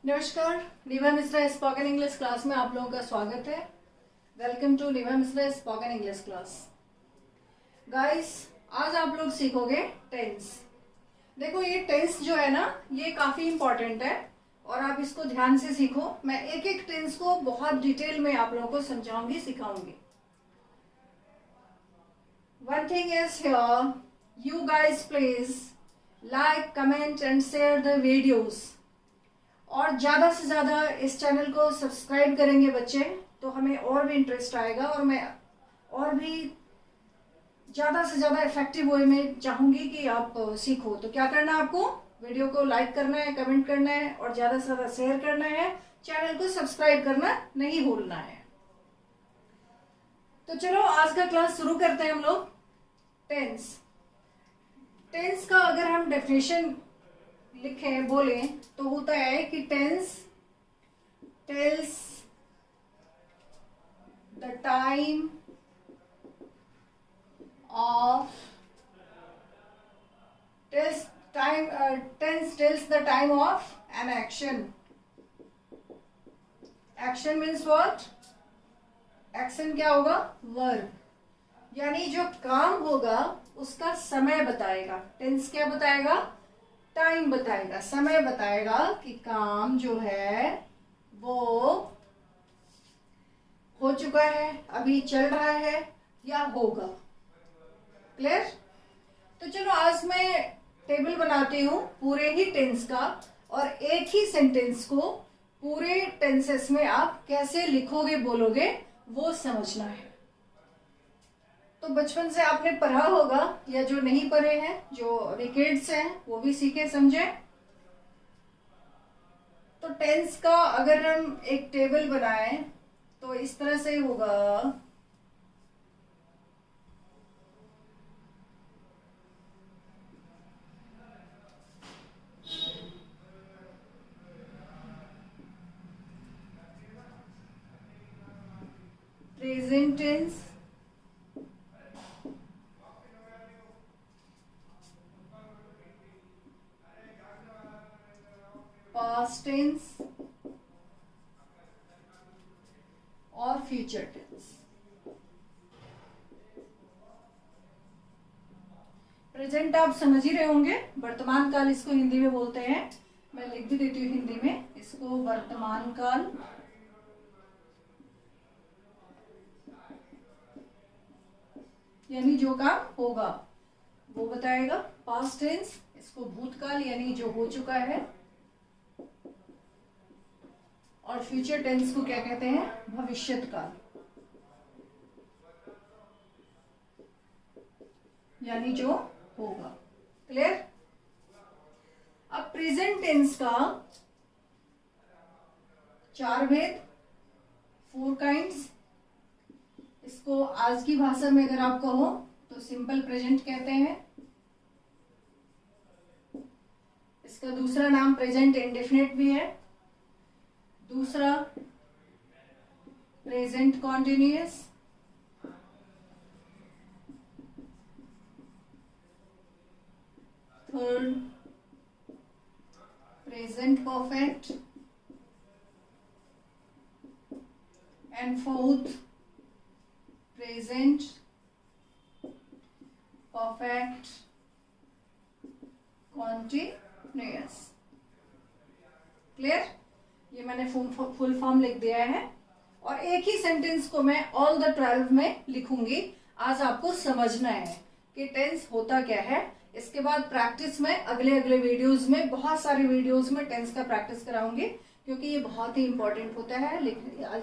नमस्कार, Neeva Mishra spoken English class में आप लोगों का स्वागत है। Welcome to Neeva Mishra spoken English class. Guys, आज आप लोग सीखोगे टेंस। देखो, ये टेंस जो है ना, ये काफी इंपॉर्टेंट है और आप इसको ध्यान से सीखो। मैं एक एक टेंस को बहुत डिटेल में आप लोगों को समझाऊंगी, सिखाऊंगी। One thing is here, you guys please like, comment and share the videos. और ज़्यादा से ज़्यादा इस चैनल को सब्सक्राइब करेंगे बच्चे, तो हमें और भी इंटरेस्ट आएगा और मैं और भी ज़्यादा से ज़्यादा इफेक्टिव वे में चाहूँगी कि आप सीखो। तो क्या करना है आपको? वीडियो को लाइक करना है, कमेंट करना है और ज़्यादा से ज़्यादा शेयर करना है। चैनल को सब्सक्राइब करना नहीं भूलना है। तो चलो आज का क्लास शुरू करते हैं हम लोग। टेंस। टेंस का अगर हम डेफिनेशन लिखें, बोले, तो होता है कि tense tells the time of tense tells the time of an action. Action means what? Action क्या होगा? वर्ब, यानी जो काम होगा उसका समय बताएगा। टेंस क्या बताएगा? टाइम बताएगा, समय बताएगा कि काम जो है वो हो चुका है, अभी चल रहा है या होगा। क्लियर? तो चलो आज मैं टेबल बनाती हूँ पूरे ही टेंस का, और एक ही सेंटेंस को पूरे टेंसेस में आप कैसे लिखोगे, बोलोगे, वो समझना है। तो बचपन से आपने पढ़ा होगा, या जो नहीं पढ़े हैं, जो अभी किड्स हैं, वो भी सीखे समझे। तो टेंस का अगर हम एक टेबल बनाएं तो इस तरह से होगा। प्रेजेंट टेंस, पास्ट टेंस और फ्यूचर टेंस। प्रेजेंट आप समझ ही रहे होंगे, वर्तमान काल इसको हिंदी में बोलते हैं। मैं लिख भी देती हूँ हिंदी में इसको, वर्तमान काल। यानी जो काम होगा वो बताएगा। पास्ट टेंस, इसको भूतकाल यानी जो हो चुका है। और फ्यूचर टेंस को क्या कहते हैं? भविष्यत काल, यानी जो होगा। क्लियर? अब प्रेजेंट टेंस का चार भेद, 4 काइंड्स। इसको आज की भाषा में अगर आप कहो तो सिंपल प्रेजेंट कहते हैं। इसका दूसरा नाम प्रेजेंट इंडेफिनिट भी है। दूसरा present continuous. Third present perfect. And fourth present perfect continuous. Clear? ये मैंने फुल फॉर्म लिख दिया है और एक ही सेंटेंस को मैं ऑल द 12 में लिखूंगी। आज आपको समझना है कि टेंस होता क्या है। इसके बाद प्रैक्टिस में अगले अगले वीडियोस में, बहुत सारे वीडियोस में टेंस का प्रैक्टिस कराऊंगी, क्योंकि ये बहुत ही इंपॉर्टेंट होता है लिखने,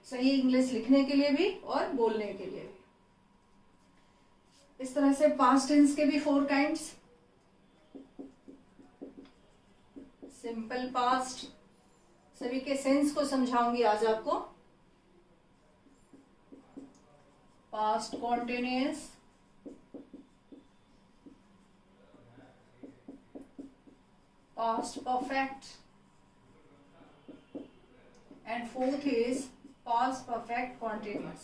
सही इंग्लिश लिखने के लिए भी और बोलने के लिए भी। इस तरह से पास्ट टेंस के भी 4 काइंड्स। सिंपल पास्ट, सभी के सेंस को समझाऊंगी आज आपको। Past continuous, past perfect, and fourth is past perfect continuous.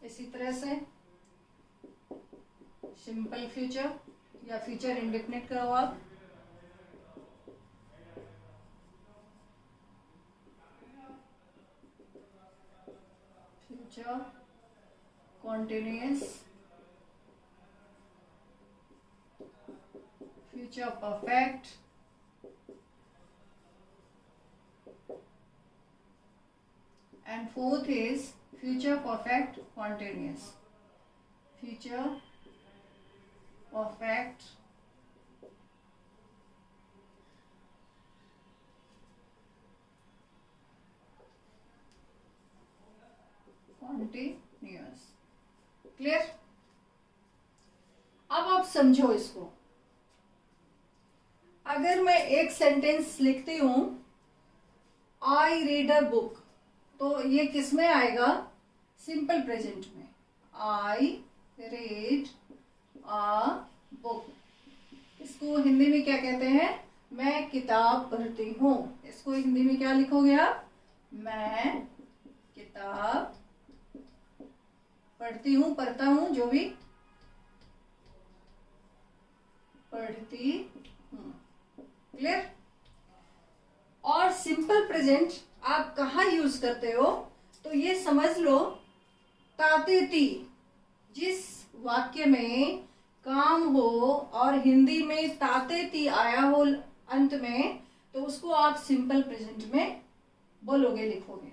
इसी तरह से सिंपल फ्यूचर या फ्यूचर इंडेफिनिट करो आप। Future continuous, future perfect, and fourth is future perfect continuous. Future perfect continuous. Clear? अब आप समझो इसको। अगर मैं एक सेंटेंस लिखती हूं आई रीड अ बुक, तो ये किस में आएगा? सिंपल प्रेजेंट में। I read a book. इसको हिंदी में क्या कहते हैं? मैं किताब पढ़ती हूँ। इसको हिंदी में क्या लिखोगे आप? मैं किताब पढ़ती हूँ, पढ़ता हूँ, जो भी, पढ़ती हूँ। क्लियर? और सिंपल प्रेजेंट आप कहाँ यूज करते हो? तो ये समझ लो, तातेती, जिस वाक्य में काम हो और हिंदी में तातेती आया हो अंत में, तो उसको आप सिंपल प्रेजेंट में बोलोगे, लिखोगे।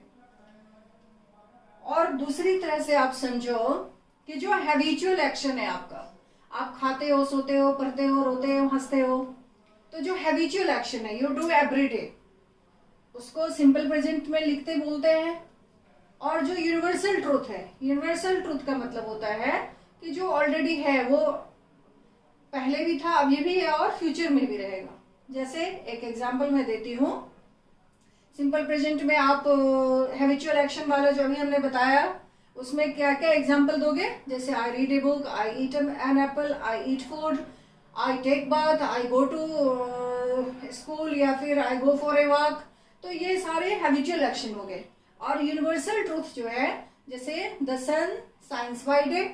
और दूसरी तरह से आप समझो कि जो हैबिचुअल एक्शन है आपका, आप खाते हो, सोते हो, पढ़ते हो, रोते हो, हंसते हो, तो जो हैबिचुअल एक्शन है, यू डू एवरी डे, उसको सिंपल प्रेजेंट में लिखते बोलते हैं। और जो यूनिवर्सल ट्रूथ है, यूनिवर्सल ट्रूथ का मतलब होता है कि जो ऑलरेडी है, वो पहले भी था, अभी भी है और फ्यूचर में भी रहेगा। जैसे एक एग्जांपल मैं देती हूँ। सिंपल प्रेजेंट में आप हैबिचुअल एक्शन वाला जो अभी हमने बताया, उसमें क्या क्या एग्जांपल दोगे? जैसे I read a book, I eat an apple, I eat food, I take bath, I go to school, या फिर आई गो फॉर ए वॉक। तो ये सारे हैबिचुअल एक्शन हो गए। और यूनिवर्सल ट्रूथ जो है, जैसे the sun shines by day,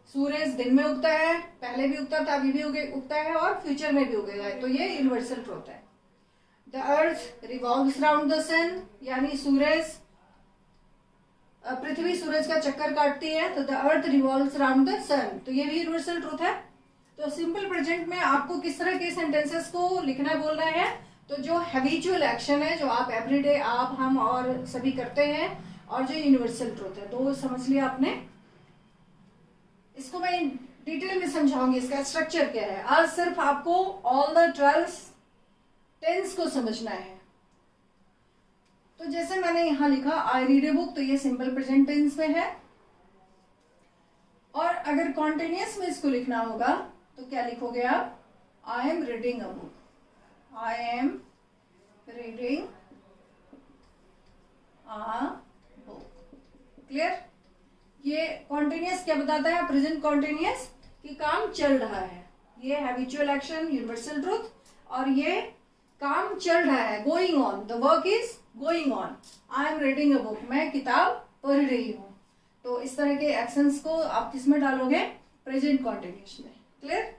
सूरज दिन में उगता है, पहले भी उगता था, अभी भी उगता है और फ्यूचर में भी उगेगा, तो ये यूनिवर्सल ट्रूथ है। The earth revolves around the sun, यानी सूरज, पृथ्वी सूरज का चक्कर काटती है, तो the earth revolves around the sun, तो ये भी यूनिवर्सल ट्रूथ है। तो सिंपल प्रेजेंट में आपको किस तरह के सेंटेंसेस को लिखना बोलना है? तो जो हैबिचुअल एक्शन है, जो आप एवरीडे, आप, हम और सभी करते हैं, और जो यूनिवर्सल ट्रूथ है, तो समझ लिया आपने। इसको मैं डिटेल में समझाऊंगी, इसका स्ट्रक्चर क्या है। आज सिर्फ आपको ऑल द 12 टेंस को समझना है। तो जैसे मैंने यहां लिखा आई रीड ए बुक, तो ये सिंपल प्रेजेंट टेंस में है। और अगर कॉन्टिन्यूअस में इसको लिखना होगा तो क्या लिखोगे आप? आई am reading a book, I am reading a book. Clear? ये कॉन्टिन्यूअस क्या बताता है? प्रेजेंट कॉन्टिन्यूअस, कि काम चल रहा है। ये हैबिचुअल एक्शन, यूनिवर्सल ट्रूथ, और ये काम चल रहा है, going on, the work is going on. I am reading a book, मैं किताब पढ़ रही हूँ। तो इस तरह के एक्शंस को आप किस में डालोगे? प्रेजेंट कॉन्टिन्यूअस में। क्लियर?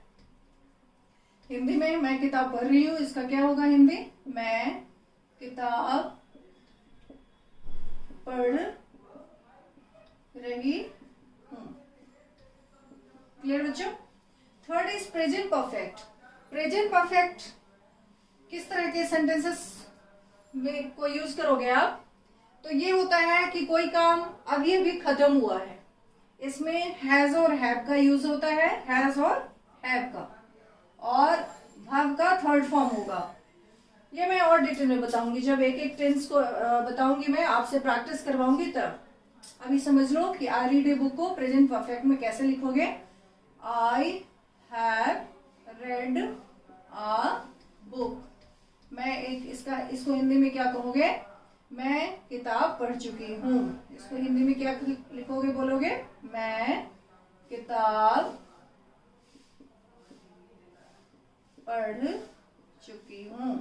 हिंदी में मैं किताब पढ़ रही हूँ, इसका क्या होगा हिंदी? मैं किताब पढ़ रही हूँ। क्लियर बच्चों? Third is present perfect. Present perfect किस तरह के सेंटेंसेस में को यूज करोगे आप? तो ये होता है कि कोई काम अभी अभी खत्म हुआ है, इसमें हैज और हैव का यूज होता है, हैज और हैव का, और वर्ब का थर्ड फॉर्म होगा। ये मैं और डिटेल में बताऊंगी, जब एक एक टेंस को बताऊंगी, मैं आपसे प्रैक्टिस करवाऊंगी तब। अभी समझ लो कि आई रीड ए बुक को प्रेजेंट परफेक्ट में कैसे लिखोगे? I have read a book. मैं इसको हिंदी में क्या कहोगे? मैं किताब पढ़ चुकी हूँ। इसको हिंदी में क्या लिखोगे, बोलोगे? मैं किताब पढ़ चुकी हूँ।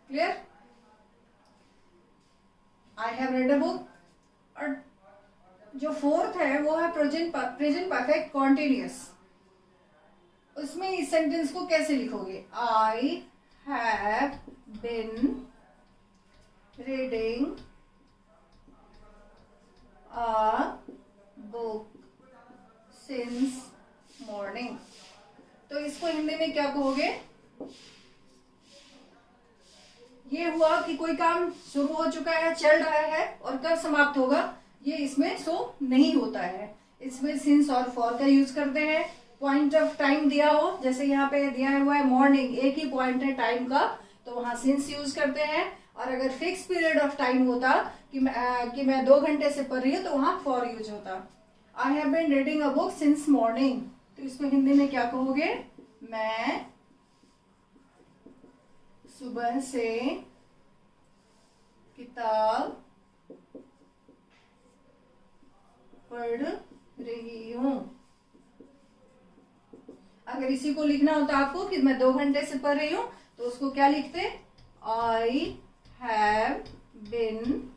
Clear? I have read a book. और जो फोर्थ है वो है प्रेजेंट परफेक्ट कॉन्टिन्यूअस। उसमें इस सेंटेंस को कैसे लिखोगे? आई have been reading a book since morning. तो इसको हिंदी में क्या कहोगे? ये हुआ कि कोई काम शुरू हो चुका है, चल रहा है, और कब समाप्त होगा ये इसमें शो नहीं होता है। इसमें सिंस और फॉर का यूज करते हैं। पॉइंट ऑफ टाइम दिया हो, जैसे यहाँ पे दिया हुआ है मॉर्निंग, एक ही पॉइंट है टाइम का, तो वहां सिंस यूज करते हैं। और अगर फिक्स पीरियड ऑफ टाइम होता कि मैं 2 घंटे से पढ़ रही हूँ, तो वहां फॉर यूज होता। I have been reading a book since morning, तो इसको हिंदी में क्या कहोगे? मैं सुबह से किताब पढ़ रही हूं। अगर इसी को लिखना होता आपको कि मैं 2 घंटे से पढ़ रही हूं, तो उसको क्या लिखते? I have been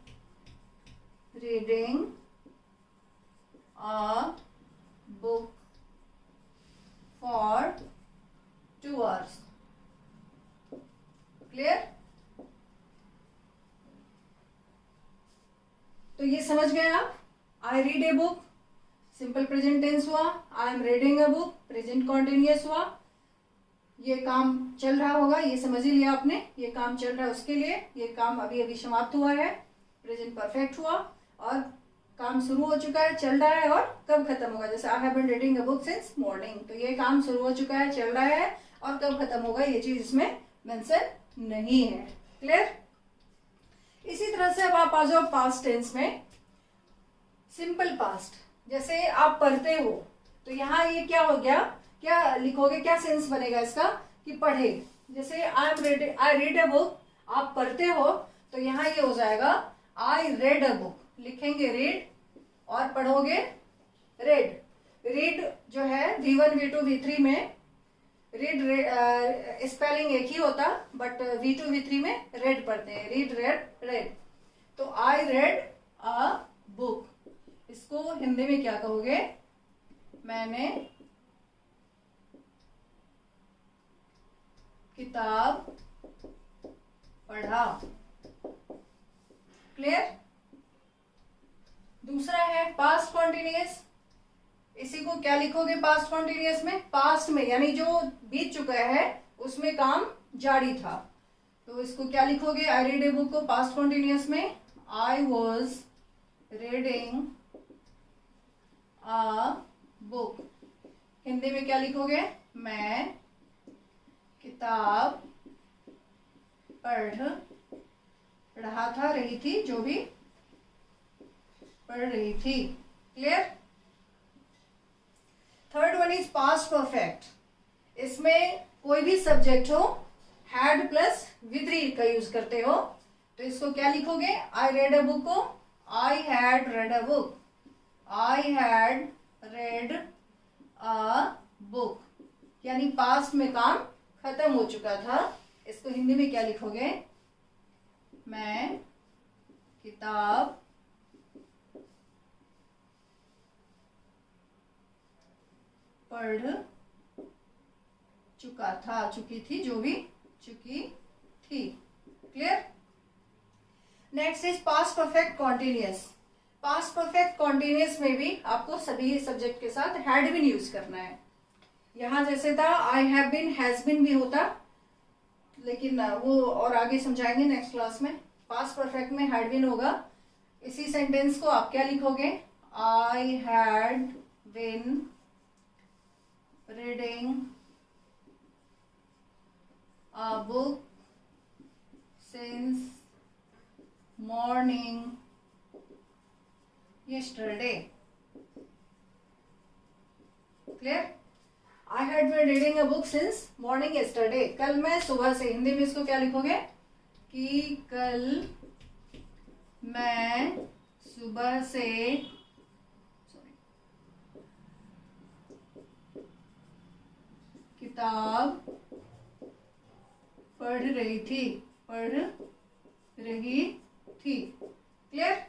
reading a book for 2 hours। Clear? तो ये समझ गए आप? I read a book simple present tense हुआ, I am reading a book present continuous हुआ। ये काम चल रहा होगा, ये समझ ही लिया आपने, ये काम चल रहा है उसके लिए, ये काम अभी अभी समाप्त हुआ है, प्रेजेंट परफेक्ट हुआ। और काम शुरू हो चुका है, चल रहा है, और कब खत्म होगा? जैसे I have been reading a book since morning, तो ये काम शुरू हो चुका है, चल रहा है, और कब खत्म होगा ये चीज इसमें मेंशन नहीं है। क्लियर? इसी तरह से अब आप आ जाओ पास्ट टेंस में। सिंपल पास्ट, जैसे आप पढ़ते हो, तो यहाँ ये क्या हो गया? क्या लिखोगे? क्या सेंस बनेगा इसका? कि पढ़े। जैसे आई रीड अ बुक, आप पढ़ते हो, तो यहाँ ये हो जाएगा आई रेड अ बुक। लिखेंगे रीड और पढ़ोगे रेड। रीड जो है V1 V2 V3 में रीड स्पेलिंग एक ही होता, बट V2 V3 में रेड पढ़ते हैं। Read red red. तो आई रेड अ बुक, इसको हिंदी में क्या कहोगे? मैंने किताब पढ़ा। क्लियर? दूसरा है पास्ट कॉन्टिन्यूअस। इसी को क्या लिखोगे पास्ट कॉन्टिन्यूअस में? पास्ट में यानी जो बीत चुका है उसमें काम जारी था, तो इसको क्या लिखोगे? आई रीड ए बुक को पास्ट कॉन्टिन्यूअस में I was reading a book. Hindi में क्या लिखोगे? मैं किताब पढ़ रहा था, रही थी, जो भी पढ़ रही थी। Clear? Third one is past perfect. इसमें कोई भी सब्जेक्ट हो, हैड प्लस विद रीड का यूज करते हो, तो इसको क्या लिखोगे? आई रेड अ बुक को I had read a book. I had read a book, यानी पास्ट में काम खत्म हो चुका था। इसको हिंदी में क्या लिखोगे? मैं किताब पढ़ चुका था, चुकी थी, जो भी चुकी थी। Clear? Next is past perfect continuous. Past perfect continuous में भी आपको सभी सब्जेक्ट के साथ हैड बीन यूज करना है। यहां जैसे था I have been, has been भी होता, लेकिन वो और आगे समझाएंगे नेक्स्ट क्लास में। पास्ट परफेक्ट में हैड बीन होगा। इसी सेंटेंस को आप क्या लिखोगे? I had been reading a book since morning yesterday। Clear? I had been reading a book since morning yesterday। कल मैं सुबह से, हिंदी में इसको क्या लिखोगे? कि कल मैं सुबह से किताब पढ़ रही थी, पढ़ रही थी। क्लियर?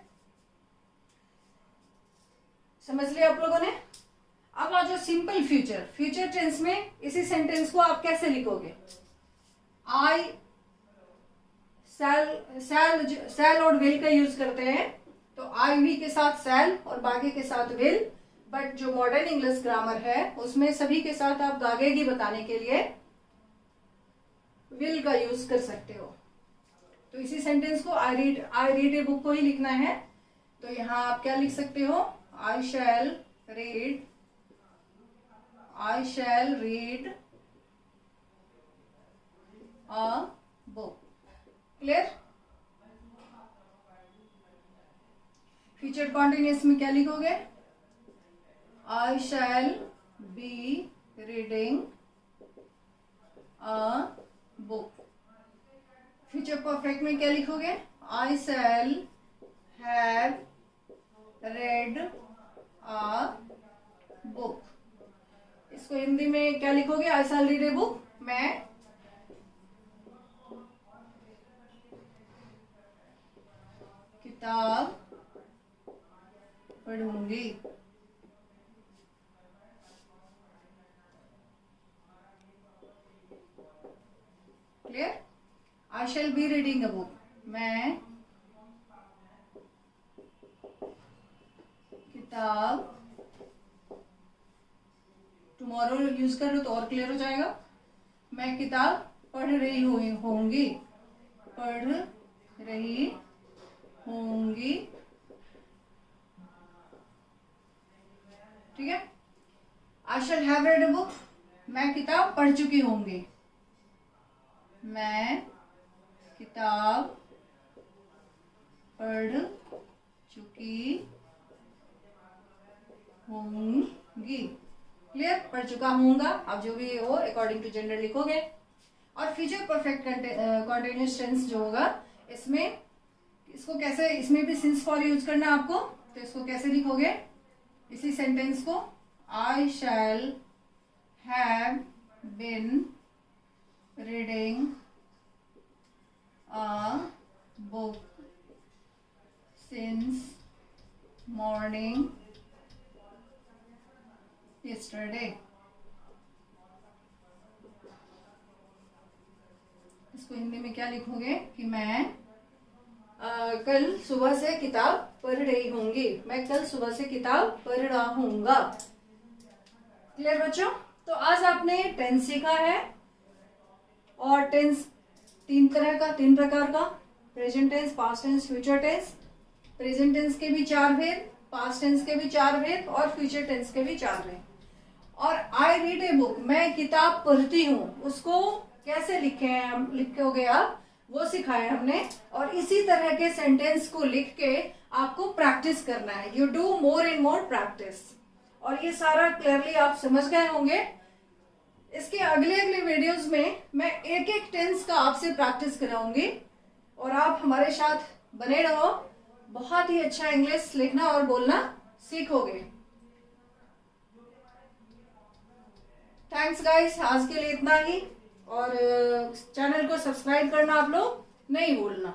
समझ लिया आप लोगों ने। अब आ जाओ सिंपल फ्यूचर। फ्यूचर टेंस में इसी सेंटेंस को आप कैसे लिखोगे? आई सैल और विल का यूज करते हैं, तो आई वी के साथ सैल और बाकी के साथ विल। बट जो मॉडर्न इंग्लिश ग्रामर है उसमें सभी के साथ आप गागेगी बताने के लिए विल का यूज कर सकते हो। तो इसी सेंटेंस को आई रीड ए बुक को ही लिखना है। तो यहां आप क्या लिख सकते हो? I shall read a book. Clear? Future continuous में क्या लिखोगे? I shall be reading a book. Future perfect में क्या लिखोगे? I shall have read a book. इसको हिंदी में क्या लिखोगे? I shall read a book, मैं किताब पढ़ूंगी। Clear? I shall be reading a book, मैं किताब, टुमारो यूज कर लो तो और क्लियर हो जाएगा। मैं किताब पढ़ रही होंगी, ठीक है। I shall have read a book, मैं किताब पढ़ चुकी होंगी, मैं किताब पढ़ चुकी होंगी। क्लियर? पढ़ चुका होऊंगा, आप जो भी हो अकॉर्डिंग टू जेंडर लिखोगे। और फ्यूचर परफेक्ट कंटिन्यूअस टेंस जो होगा इसमें इसको कैसे, इसमें भी सिंस फॉर यूज करना है आपको। तो इसको कैसे लिखोगे? इसी सेंटेंस को I shall have been reading a book since morning yesterday। इसको हिंदी में क्या लिखोगे कि मैं कल सुबह से किताब पढ़ रही होंगी, मैं कल सुबह से किताब पढ़ रहा हूँगा। क्लियर बच्चों? तो आज आपने टेंस सीखा है। और टेंस तीन प्रकार का, present tense, past tense, future tense. Present tense के भी 4 भेद, पास्ट टेंस के भी 4 भेद और फ्यूचर टेंस के भी 4 भेद। और आई रीड ए बुक, मैं किताब पढ़ती हूँ, उसको कैसे लिखोगे आप, वो सिखाया हमने। और इसी तरह के सेंटेंस को लिख के आपको प्रैक्टिस करना है। You do more and more practice. और ये सारा क्लियरली आप समझ गए होंगे। इसके अगले वीडियोस में मैं एक एक टेंस का आपसे प्रैक्टिस कराऊंगी और आप हमारे साथ बने रहो। बहुत ही अच्छा इंग्लिश लिखना और बोलना सीखोगे। थैंक्स गाइस, आज के लिए इतना ही। और चैनल को सब्सक्राइब करना आप लोग नहीं भूलना।